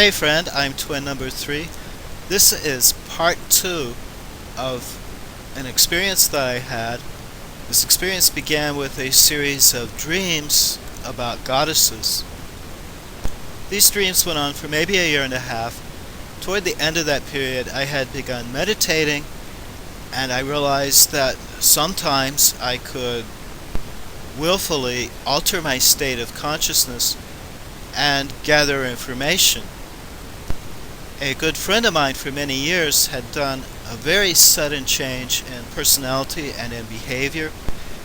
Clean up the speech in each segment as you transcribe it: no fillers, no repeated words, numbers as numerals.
Hey friend, I'm twin number 3. This is part 2 of an experience that I had. This experience began with a series of dreams about goddesses. These dreams went on for maybe a year and a half. Toward the end of that period, I had begun meditating, and I realized that sometimes I could willfully alter my state of consciousness and gather information. A good friend of mine for many years had done a very sudden change in personality and in behavior,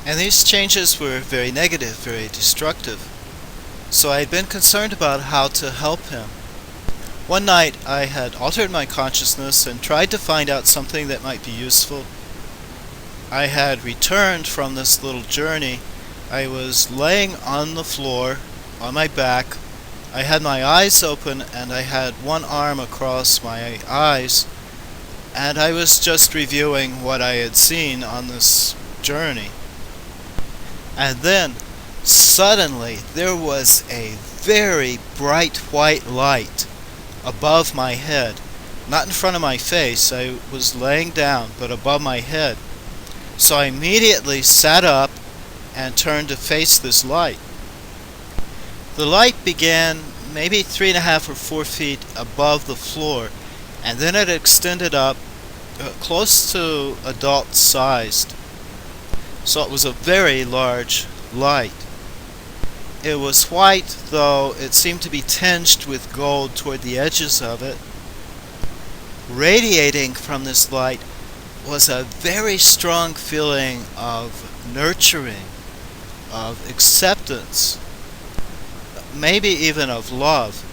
and these changes were very negative, very destructive. So I had been concerned about how to help him. One night I had altered my consciousness and tried to find out something that might be useful. I had returned from this little journey. I was laying on the floor, on my back. I had my eyes open and I had one arm across my eyes, and I was just reviewing what I had seen on this journey. And then suddenly there was a very bright white light above my head, not in front of my face. I was laying down, but above my head. So I immediately sat up and turned to face this light. The light began maybe 3.5 or 4 feet above the floor, and then it extended up close to adult-sized. So it was a very large light. It was white, though it seemed to be tinged with gold toward the edges of it. Radiating from this light was a very strong feeling of nurturing, of acceptance, maybe even of love,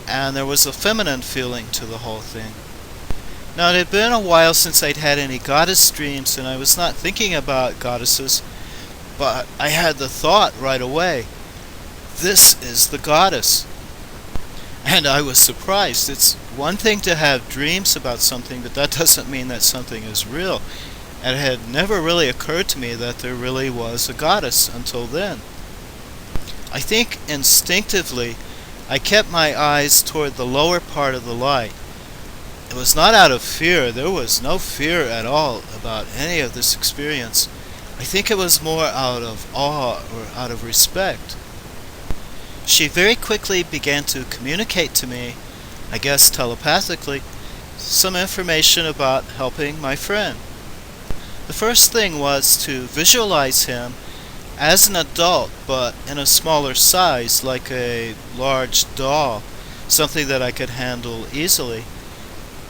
and there was a feminine feeling to the whole thing. Now, it had been a while since I'd had any goddess dreams, and I was not thinking about goddesses, but I had the thought right away, this is the goddess. And I was surprised. It's one thing to have dreams about something, but that doesn't mean that something is real. And it had never really occurred to me that there really was a goddess until then. I think instinctively I kept my eyes toward the lower part of the light. It was not out of fear. There was no fear at all about any of this experience. I think it was more out of awe or out of respect. She very quickly began to communicate to me, I guess telepathically, some information about helping my friend. The first thing was to visualize him as an adult, but in a smaller size, like a large doll, something that I could handle easily,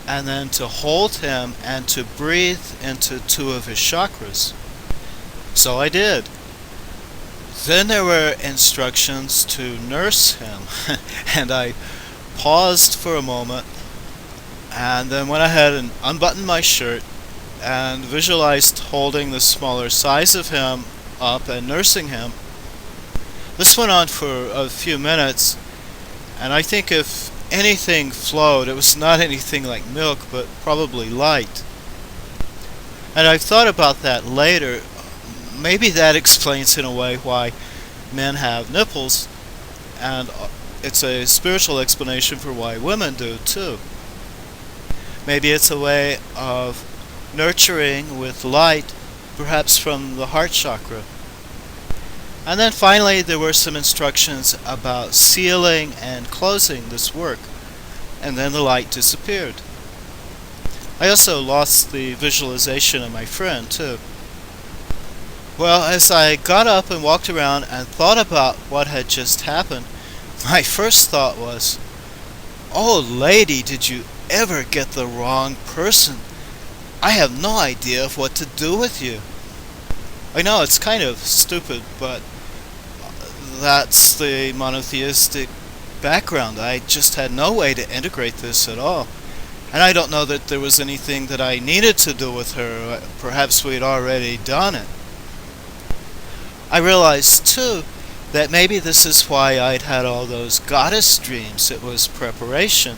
and then to hold him and to breathe into 2 of his chakras. So I did. Then there were instructions to nurse him, and I paused for a moment, and then went ahead and unbuttoned my shirt and visualized holding the smaller size of him up and nursing him. This went on for a few minutes, and I think if anything flowed, it was not anything like milk, but probably light. And I've thought about that later. Maybe that explains in a way why men have nipples, and it's a spiritual explanation for why women do too. Maybe it's a way of nurturing with light, perhaps from the heart chakra. And then finally there were some instructions about sealing and closing this work, and then the light disappeared. I also lost the visualization of my friend too. Well, as I got up and walked around and thought about what had just happened, my first thought was, "Oh lady, did you ever get the wrong person? I have no idea of what to do with you." I know it's kind of stupid, but that's the monotheistic background. I just had no way to integrate this at all. And I don't know that there was anything that I needed to do with her. Perhaps we'd already done it. I realized, too, that maybe this is why I'd had all those goddess dreams. It was preparation.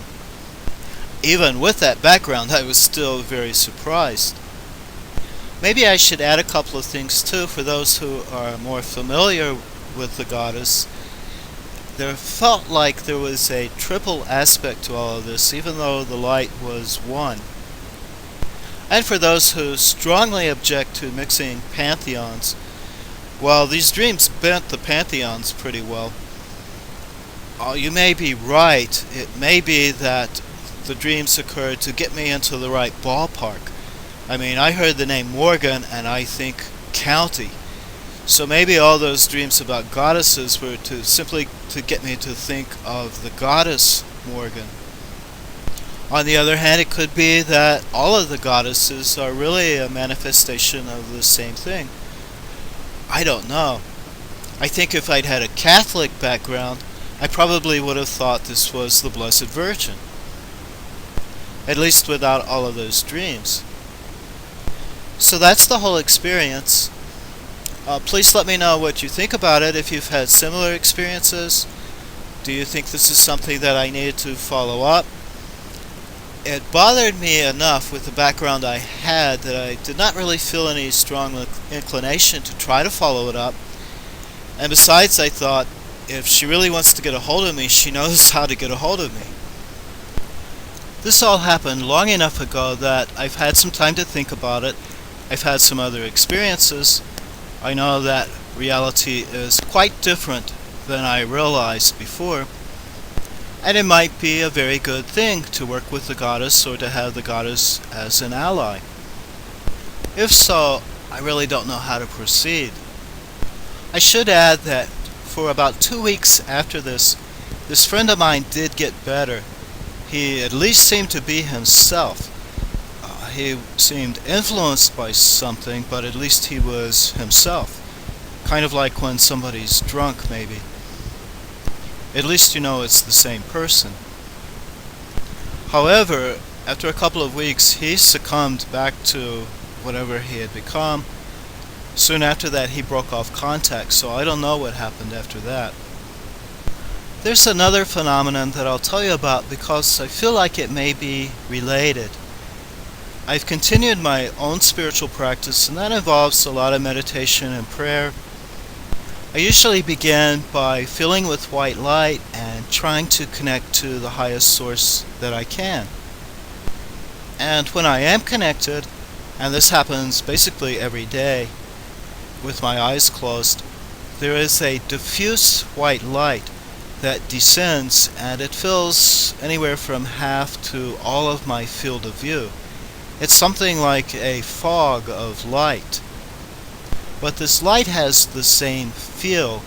Even with that background, I was still very surprised. Maybe I should add a couple of things, too, for those who are more familiar with the goddess. there felt like there was a triple aspect to all of this, even though the light was one. And for those who strongly object to mixing pantheons, well, these dreams bent the pantheons pretty well. You may be right. It may be that the dreams occurred to get me into the right ballpark. I mean, I heard the name Morgan and I think county. So maybe all those dreams about goddesses were simply to get me to think of the goddess Morgan. On the other hand, it could be that all of the goddesses are really a manifestation of the same thing. I don't know. I think if I'd had a Catholic background, I probably would have thought this was the Blessed Virgin. At least without all of those dreams. So that's the whole experience. Please let me know what you think about it if you've had similar experiences. Do you think this is something that I need to follow up? It bothered me enough with the background I had that I did not really feel any strong inclination to try to follow it up. And besides, I thought, if she really wants to get a hold of me, she knows how to get a hold of me. This all happened long enough ago that I've had some time to think about it. I've had some other experiences. I know that reality is quite different than I realized before. And it might be a very good thing to work with the goddess or to have the goddess as an ally. If so, I really don't know how to proceed. I should add that for about 2 weeks after this friend of mine did get better. He at least seemed to be himself. He seemed influenced by something, but at least he was himself. Kind of like when somebody's drunk, maybe. At least you know it's the same person. However, after a couple of weeks, he succumbed back to whatever he had become. Soon after that, he broke off contact, so I don't know what happened after that. There's another phenomenon that I'll tell you about because I feel like it may be related. I've continued my own spiritual practice, and that involves a lot of meditation and prayer. I usually begin by filling with white light and trying to connect to the highest source that I can. And when I am connected, and this happens basically every day with my eyes closed, there is a diffuse white light that descends, and it fills anywhere from half to all of my field of view. It's something like a fog of light. But this light has the same feel.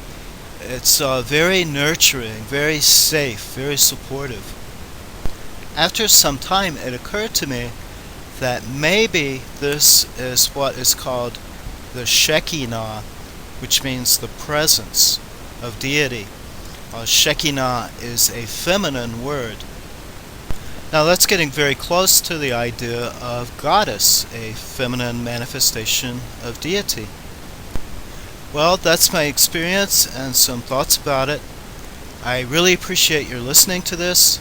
It's very nurturing, very safe, very supportive. After some time, it occurred to me that maybe this is what is called the Shekinah, which means the presence of deity. Shekinah is a feminine word. Now that's getting very close to the idea of goddess, a feminine manifestation of deity. Well, that's my experience and some thoughts about it. I really appreciate your listening to this.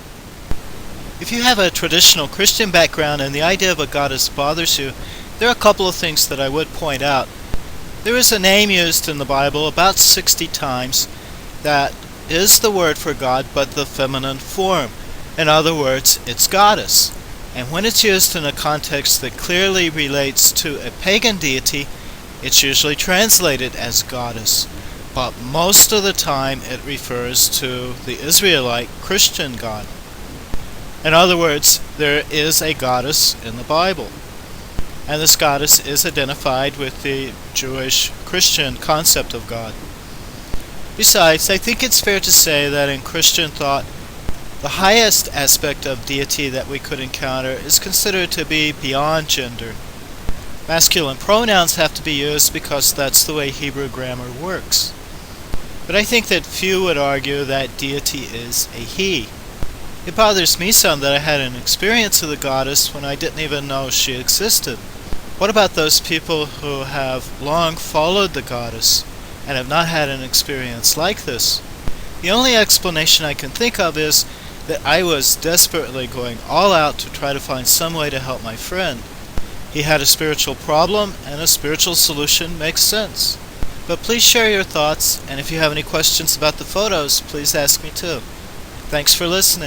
If you have a traditional Christian background and the idea of a goddess bothers you, there are a couple of things that I would point out. There is a name used in the Bible about 60 times that is the word for God, but the feminine form. In other words, it's goddess. And when it's used in a context that clearly relates to a pagan deity, it's usually translated as goddess. But most of the time it refers to the Israelite Christian God. In other words, there is a goddess in the Bible. And this goddess is identified with the Jewish Christian concept of God. Besides, I think it's fair to say that in Christian thought, the highest aspect of deity that we could encounter is considered to be beyond gender. Masculine pronouns have to be used because that's the way Hebrew grammar works. But I think that few would argue that deity is a he. It bothers me some that I had an experience of the goddess when I didn't even know she existed. What about those people who have long followed the goddess and have not had an experience like this? The only explanation I can think of is that I was desperately going all out to try to find some way to help my friend. He had a spiritual problem, and a spiritual solution makes sense. But please share your thoughts, and if you have any questions about the photos, please ask me too. Thanks for listening.